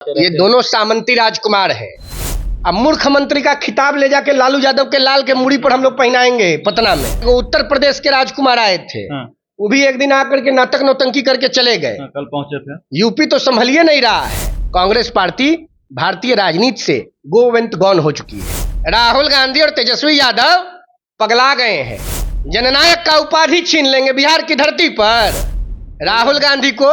ये दोनों सामंती राजकुमार हैं। अब मूर्ख मंत्री का खिताब ले जाके लालू यादव के लाल के मुड़ी पर हम लोग पहनाएंगे पटना में। वो उत्तर प्रदेश के राजकुमार आए थे, वो भी एक दिन आकर के नाटक नौटंकी करके चले गए। कल पहुंचे थे। यूपी तो संभलिए नहीं रहा है। कांग्रेस पार्टी भारतीय राजनीति से गोवंत गौन हो चुकी है। राहुल गांधी और तेजस्वी यादव पगला गए हैं। जननायक का उपाधि छीन लेंगे बिहार की धरती पर। राहुल गांधी को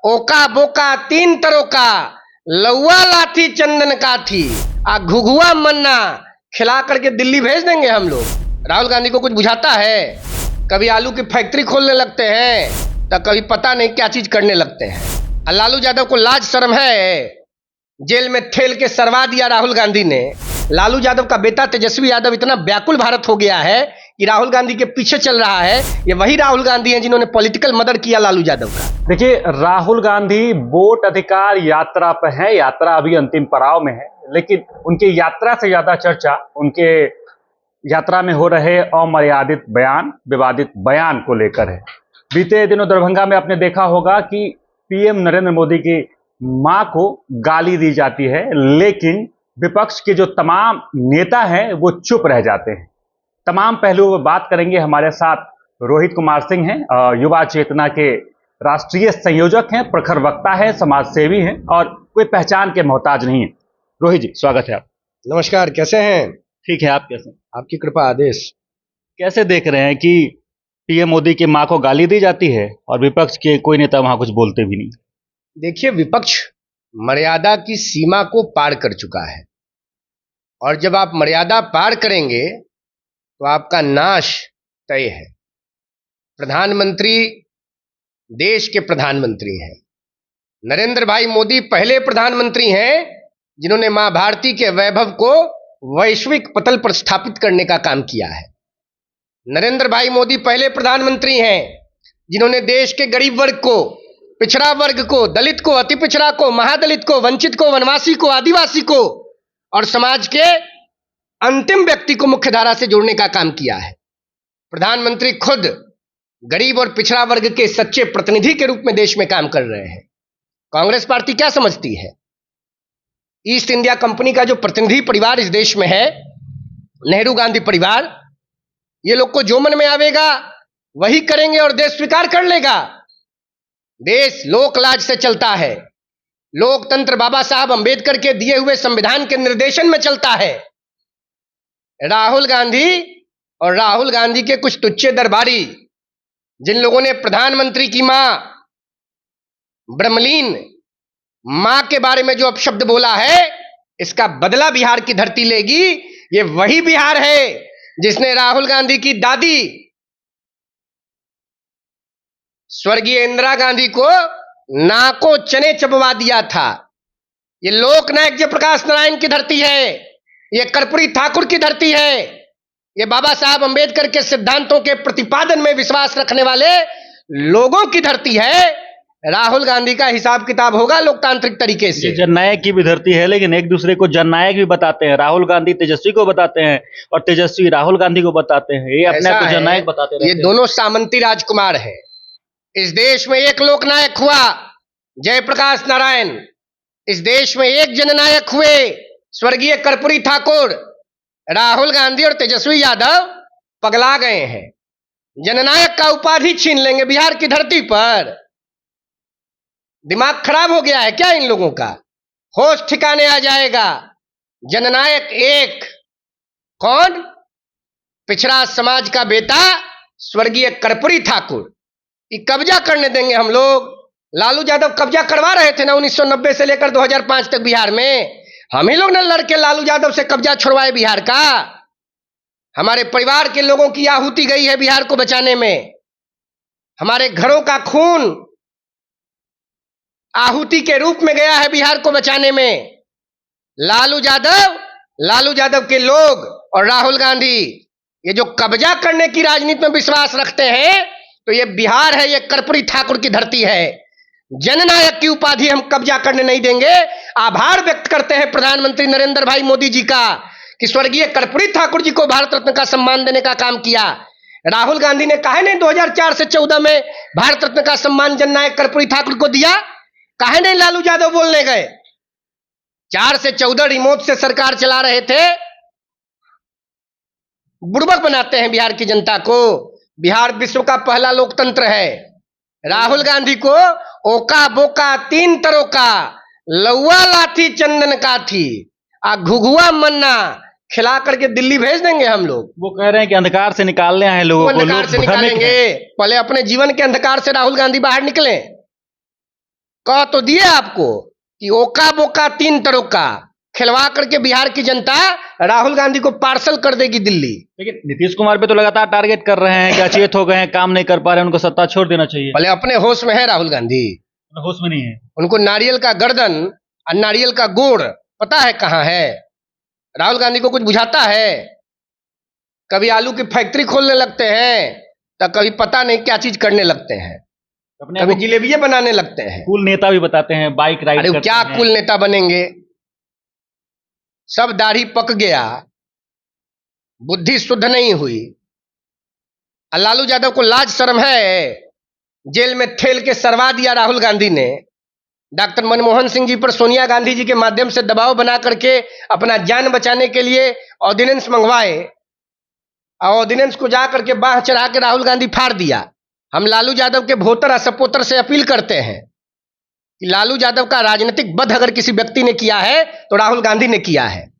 ओका बोका तीन तरह का लौआ लाठी चंदन का थी आ घुघुआ मन्ना खिला करके दिल्ली भेज देंगे हम लोग। राहुल गांधी को कुछ बुझाता है? कभी आलू की फैक्ट्री खोलने लगते हैं तो कभी पता नहीं क्या चीज करने लगते हैं। लालू यादव को लाज शर्म है? जेल में ठेल के सरवा दिया राहुल गांधी ने। लालू यादव का बेटा तेजस्वी यादव इतना व्याकुल भारत हो गया है कि राहुल गांधी के पीछे चल रहा है। ये वही राहुल गांधी हैं जिन्होंने पॉलिटिकल मर्डर किया लालू यादव का। देखिए, राहुल गांधी वोट अधिकार यात्रा पर है। यात्रा अभी अंतिम पड़ाव में है, लेकिन उनकी यात्रा से ज्यादा चर्चा उनके यात्रा में हो रहे अमर्यादित बयान, विवादित बयान को लेकर है। बीते दिनों दरभंगा में आपने देखा होगा कि पीएम नरेंद्र मोदी की मां को गाली दी जाती है, लेकिन विपक्ष के जो तमाम नेता हैं वो चुप रह जाते हैं। तमाम पहलुओं पर बात करेंगे। हमारे साथ रोहित कुमार सिंह हैं, युवा चेतना के राष्ट्रीय संयोजक हैं, प्रखर वक्ता है, समाज सेवी हैं और कोई पहचान के मोहताज नहीं है। रोहित जी, स्वागत है आप। नमस्कार, कैसे हैं? ठीक है, आप कैसे? आपकी कृपा आदेश। कैसे देख रहे हैं कि पीएम मोदी की मां को गाली दी जाती है और विपक्ष के कोई नेता वहां कुछ बोलते भी नहीं? देखिए, विपक्ष मर्यादा की सीमा को पार कर चुका है और जब आप मर्यादा पार करेंगे तो आपका नाश तय है। प्रधानमंत्री देश के प्रधानमंत्री हैं। नरेंद्र भाई मोदी पहले प्रधानमंत्री हैं जिन्होंने मां भारती के वैभव को वैश्विक पटल पर स्थापित करने का काम किया है। नरेंद्र भाई मोदी पहले प्रधानमंत्री हैं जिन्होंने देश के गरीब वर्ग को, पिछड़ा वर्ग को, दलित को, अति पिछड़ा को, महादलित को, वंचित को, वनवासी को, आदिवासी को और समाज के अंतिम व्यक्ति को मुख्यधारा से जोड़ने का काम किया है। प्रधानमंत्री खुद गरीब और पिछड़ा वर्ग के सच्चे प्रतिनिधि के रूप में देश में काम कर रहे हैं। कांग्रेस पार्टी क्या समझती है? ईस्ट इंडिया कंपनी का जो प्रतिनिधि परिवार इस देश में है, नेहरू गांधी परिवार, ये लोग को जो मन में आवेगा वही करेंगे और देश स्वीकार कर लेगा। देश लोकलाज से चलता है। लोकतंत्र बाबा साहब अंबेडकर के दिए हुए संविधान के निर्देशन में चलता है। राहुल गांधी और राहुल गांधी के कुछ तुच्चे दरबारी, जिन लोगों ने प्रधानमंत्री की मां, ब्रह्मलीन मां के बारे में जो अपशब्द बोला है, इसका बदला बिहार की धरती लेगी। ये वही बिहार है जिसने राहुल गांधी की दादी स्वर्गीय इंदिरा गांधी को नाको चने चबवा दिया था। ये लोकनायक जयप्रकाश नारायण की धरती है। ये कर्पूरी ठाकुर की धरती है। ये बाबा साहब अंबेडकर के सिद्धांतों के प्रतिपादन में विश्वास रखने वाले लोगों की धरती है। राहुल गांधी का हिसाब किताब होगा लोकतांत्रिक तरीके से। जननायक की भी धरती है, लेकिन एक दूसरे को जननायक भी बताते हैं। राहुल गांधी तेजस्वी को बताते हैं और तेजस्वी राहुल गांधी को बताते हैं। ये अपने आप को जननायक बताते हैं। ये दोनों सामंती राजकुमार हैं। इस देश में एक लोकनायक हुआ जयप्रकाश नारायण। इस देश में एक जननायक हुए स्वर्गीय कर्पूरी ठाकुर। राहुल गांधी और तेजस्वी यादव पगला गए हैं। जननायक का उपाधि छीन लेंगे बिहार की धरती पर। दिमाग खराब हो गया है क्या इन लोगों का? होश ठिकाने आ जाएगा। जननायक एक कौन? पिछड़ा समाज का बेटा स्वर्गीय कर्पूरी ठाकुर। ये कब्जा करने देंगे हम लोग? लालू यादव कब्जा करवा रहे थे ना 1990 से लेकर 2005 तक बिहार में। हम ही लोग ने लड़के लालू यादव से कब्जा छुड़वाए बिहार का। हमारे परिवार के लोगों की आहुति गई है बिहार को बचाने में। हमारे घरों का खून आहुति के रूप में गया है बिहार को बचाने में। लालू यादव के लोग और राहुल गांधी ये जो कब्जा करने की राजनीति में विश्वास रखते हैं, तो ये बिहार है, ये कर्पूरी ठाकुर की धरती है। जननायक की उपाधि हम कब्जा करने नहीं देंगे। आभार व्यक्त करते हैं प्रधानमंत्री नरेंद्र भाई मोदी जी का कि स्वर्गीय कर्पूरी ठाकुर जी को भारत रत्न का सम्मान देने का काम किया। राहुल गांधी ने काहे नहीं 2004 से 14 में भारत रत्न का सम्मान जननायक कर्पूरी ठाकुर को दिया? काहे नहीं लालू यादव बोलने गए? 4 से 14 रिमोट से सरकार चला रहे थे। बुड़बक बनाते हैं बिहार की जनता को। बिहार विश्व का पहला लोकतंत्र है। राहुल गांधी को ओका बोका 3 तरों का लौआ लाठी चंदन का थी आ घुघुआ मन्ना खिला करके दिल्ली भेज देंगे हम लोग। वो कह रहे हैं कि अंधकार से निकालने आए लोगों को, अंधकार लोग से भ्रमित निकालेंगे। हैं। पहले अपने जीवन के अंधकार से राहुल गांधी बाहर निकले। कह तो दिए आपको कि ओका बोका 3 तरों का खिलवा करके बिहार की जनता राहुल गांधी को पार्सल कर देगी दिल्ली। लेकिन नीतीश कुमार पे तो लगातार टारगेट कर रहे हैं कि अचेत हो गए हैं, काम नहीं कर पा रहे हैं, उनको सत्ता छोड़ देना चाहिए। पहले अपने होश में है राहुल गांधी? होश में नहीं है। उनको नारियल का गर्दन और नारियल का गोड़ पता है कहां है? राहुल गांधी को कुछ बुझाता है? कभी आलू की फैक्ट्री खोलने लगते हैं तो कभी पता नहीं क्या चीज करने लगते हैं, अपने कभी जिलेबियां बनाने लगते हैं। कूल नेता भी बताते हैं, बाइक राइड अरे वो करते क्या हैं। कुल नेता बनेंगे? सब दाढ़ी पक गया, बुद्धि शुद्ध नहीं हुई। और लालू यादव को लाज शर्म है? जेल में ठेल के सरवा दिया राहुल गांधी ने। डॉक्टर मनमोहन सिंह जी पर सोनिया गांधी जी के माध्यम से दबाव बना करके अपना जान बचाने के लिए ऑर्डिनेंस मंगवाए और ऑर्डिनेंस को जा करके बाह चढ़ा के राहुल गांधी फाड़ दिया। हम लालू यादव के भोतर और सपोतर से अपील करते हैं कि लालू यादव का राजनीतिक वध अगर किसी व्यक्ति ने किया है तो राहुल गांधी ने किया है।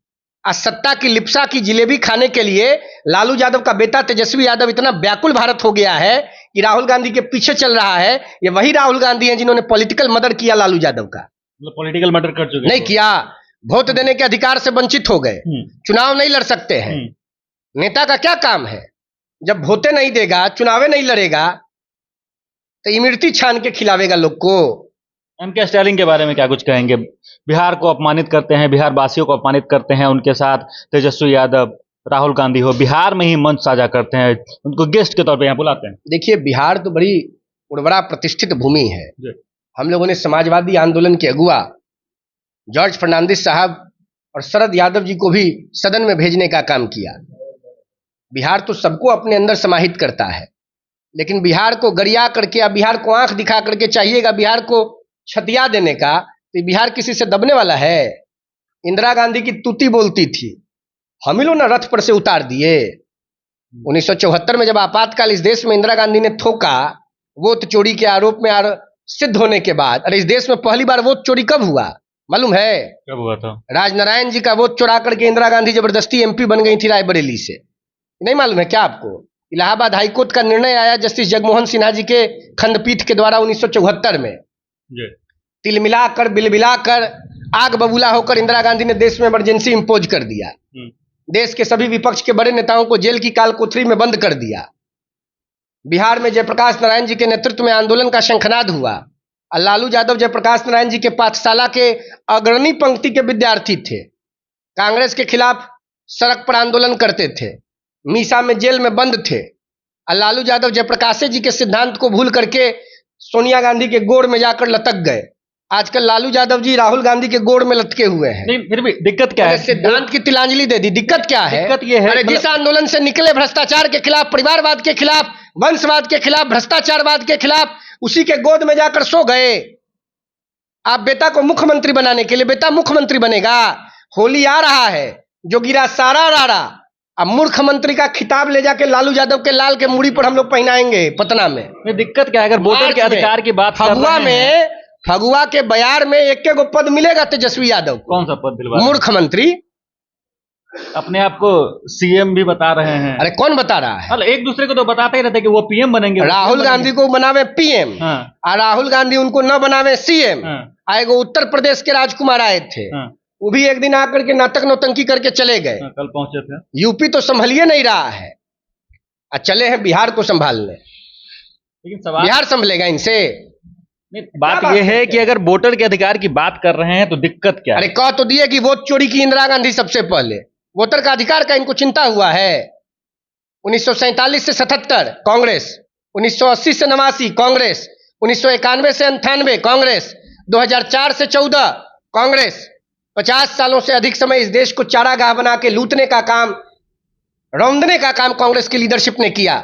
आज सत्ता की लिप्सा की जिलेबी खाने के लिए लालू यादव का बेटा तेजस्वी यादव इतना व्याकुल भारत हो गया है कि राहुल गांधी के पीछे चल रहा है। ये वही राहुल गांधी हैं जिन्होंने पॉलिटिकल मर्डर किया लालू यादव का। पॉलिटिकल मर्डर कर चुके नहीं किया, वोट देने के अधिकार से वंचित हो गए, चुनाव नहीं लड़ सकते हैं। नेता का क्या काम है? जब वोटे नहीं देगा, चुनावे नहीं लड़ेगा तो इमरती छान के खिलावेगा लोग को। एमके स्टालिन के बारे में क्या कुछ कहेंगे? बिहार को अपमानित करते हैं, बिहार वासियों को अपमानित करते हैं, उनके साथ तेजस्वी यादव, राहुल गांधी हो, बिहार में ही मंच साझा करते हैं, उनको गेस्ट के तौर पे यहाँ बुलाते हैं। देखिए, बिहार तो बड़ी उर्वरा प्रतिष्ठित भूमि है। हम लोगों ने समाजवादी आंदोलन के अगुआ जॉर्ज फर्नांडिस साहब और शरद यादव जी को भी सदन में भेजने का काम किया। बिहार तो सबको अपने अंदर समाहित करता है, लेकिन बिहार को गरिया करके या बिहार को आंख दिखा करके चाहिएगा बिहार को छतिया देने का, तो बिहार किसी से दबने वाला है? इंदिरा गांधी की तूती बोलती थी, हम ही लोग ना रथ पर से उतार दिए। 1974 में जब आपातकाल इस देश में इंदिरा गांधी ने थोका, वोट चोरी के आरोप में सिद्ध होने के बाद, अरे इस देश में पहली बार वोट चोरी कब हुआ मालूम है? कब हुआ था? राजनारायण जी का वोट चुरा करके इंदिरा गांधी जबरदस्ती एमपी बन गई थी रायबरेली से। नहीं मालूम है क्या आपको? इलाहाबाद हाईकोर्ट का निर्णय आया जस्टिस जगमोहन सिन्हा जी के खंडपीठ के द्वारा 1974 में। तिल मिलाकर बिल मिलाकर आग बबूला होकर इंदिरा गांधी ने देश में इमरजेंसी इंपोज कर दिया। देश के सभी विपक्ष के बड़े नेताओं को जेल की काल कोठरी में बंद कर दिया। बिहार में जयप्रकाश नारायण जी के नेतृत्व में आंदोलन का शंखनाद हुआ और लालू यादव जयप्रकाश नारायण जी के पाठशाला के अग्रणी पंक्ति के विद्यार्थी थे। कांग्रेस के खिलाफ सड़क पर आंदोलन करते थे, मीसा में जेल में बंद थे। और लालू यादव जयप्रकाश जी के सिद्धांत को भूल करके सोनिया गांधी के गोड़ में जाकर लटक गए। आजकल लालू यादव जी राहुल गांधी के गोड़ में लटके हुए हैं। नहीं, फिर भी दिक्कत क्या है? सिद्धांत की तिलांजलि दे दी। दिक्कत क्या है? दिक्कत ये है, अरे जिस आंदोलन से निकले भ्रष्टाचार के खिलाफ, परिवारवाद के खिलाफ, वंशवाद के खिलाफ, भ्रष्टाचारवाद के खिलाफ, उसी के गोद में जाकर सो गए। आप बेटा को मुख्यमंत्री बनाने के लिए, बेटा मुख्यमंत्री बनेगा। होली आ रहा है, जो गिरा सारा रारा, अब मुख्यमंत्री का खिताब ले जाके लालू यादव के लाल के मुड़ी पर हम लोग पहनाएंगे पटना में। दिक्कत क्या है? अगर वोटर के अधिकार की बात कर रहे हैं, फगुआ के बयार में एक गो पद मिलेगा तेजस्वी यादव को। कौन सा पद दिलवा? मुख्यमंत्री। अपने आप को सीएम भी बता रहे हैं। अरे कौन बता रहा है? अरे एक दूसरे को तो बताते ही रहते कि वो पीएम बनेंगे। राहुल गांधी को बनावे पीएम और राहुल गांधी उनको न बनावे सीएम। आएगो उत्तर प्रदेश के राजकुमार आए थे, वो भी एक दिन आकर के नाटक नौटंकी करके चले गए। कल पहुंचे थे। यूपी तो संभलिए नहीं रहा है और चले हैं बिहार को संभालने। लेकिन सवाल बिहार संभलेगा इनसे? बात यह है कि अगर वोटर के अधिकार की बात कर रहे हैं तो दिक्कत क्या है? अरे कह तो दिए कि वोट चोरी की इंदिरा गांधी सबसे पहले। वोटर का अधिकार का इनको चिंता हुआ है। 1947 से 77 कांग्रेस, 1980 से 89 कांग्रेस, 1991 से 98 कांग्रेस, 2004 से 14 कांग्रेस। 50 सालों से अधिक समय इस देश को चारागाह बना के लूटने का काम, रौंदने का काम कांग्रेस की लीडरशिप ने किया।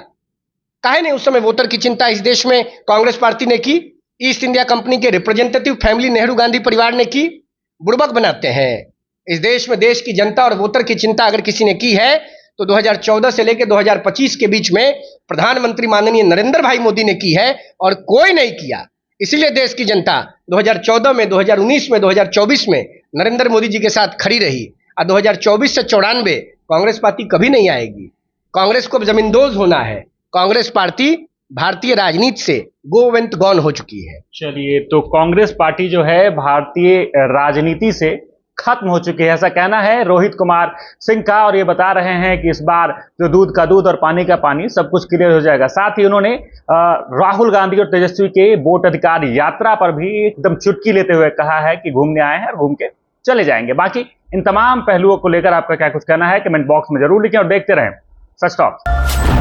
काहे नहीं उस समय वोटर की चिंता इस देश में कांग्रेस पार्टी ने की? ईस्ट इंडिया कंपनी के रिप्रेजेंटेटिव फैमिली नेहरू गांधी परिवार ने की। बुड़बक बनाते हैं। इस देश में देश की जनता और वोटर की चिंता अगर किसी ने की है तो 2014 से लेकर 2025 के बीच में प्रधानमंत्री माननीय नरेंद्र भाई मोदी ने की है और कोई नहीं किया। इसीलिए देश की जनता 2014 में, 2019 में, 2024 में नरेंद्र मोदी जी के साथ खड़ी रही और 2024 से 94 कांग्रेस पार्टी कभी नहीं आएगी। कांग्रेस को अब जमींदोज होना है। कांग्रेस पार्टी भारतीय राजनीति से गो वेंत गॉन हो चुकी है। चलिए, तो कांग्रेस पार्टी जो है भारतीय राजनीति से खत्म हो चुकी है, ऐसा कहना है रोहित कुमार सिंह का। और ये बता रहे हैं कि इस बार जो दूध का दूध और पानी का पानी सब कुछ क्लियर हो जाएगा। साथ ही उन्होंने राहुल गांधी और तेजस्वी के वोट अधिकार यात्रा पर भी एकदम चुटकी लेते हुए कहा है कि घूमने आए हैं और घूम के चले जाएंगे। बाकी इन तमाम पहलुओं को लेकर आपका क्या कुछ कहना है कमेंट बॉक्स में जरूर लिखें और देखते रहें सच टॉक।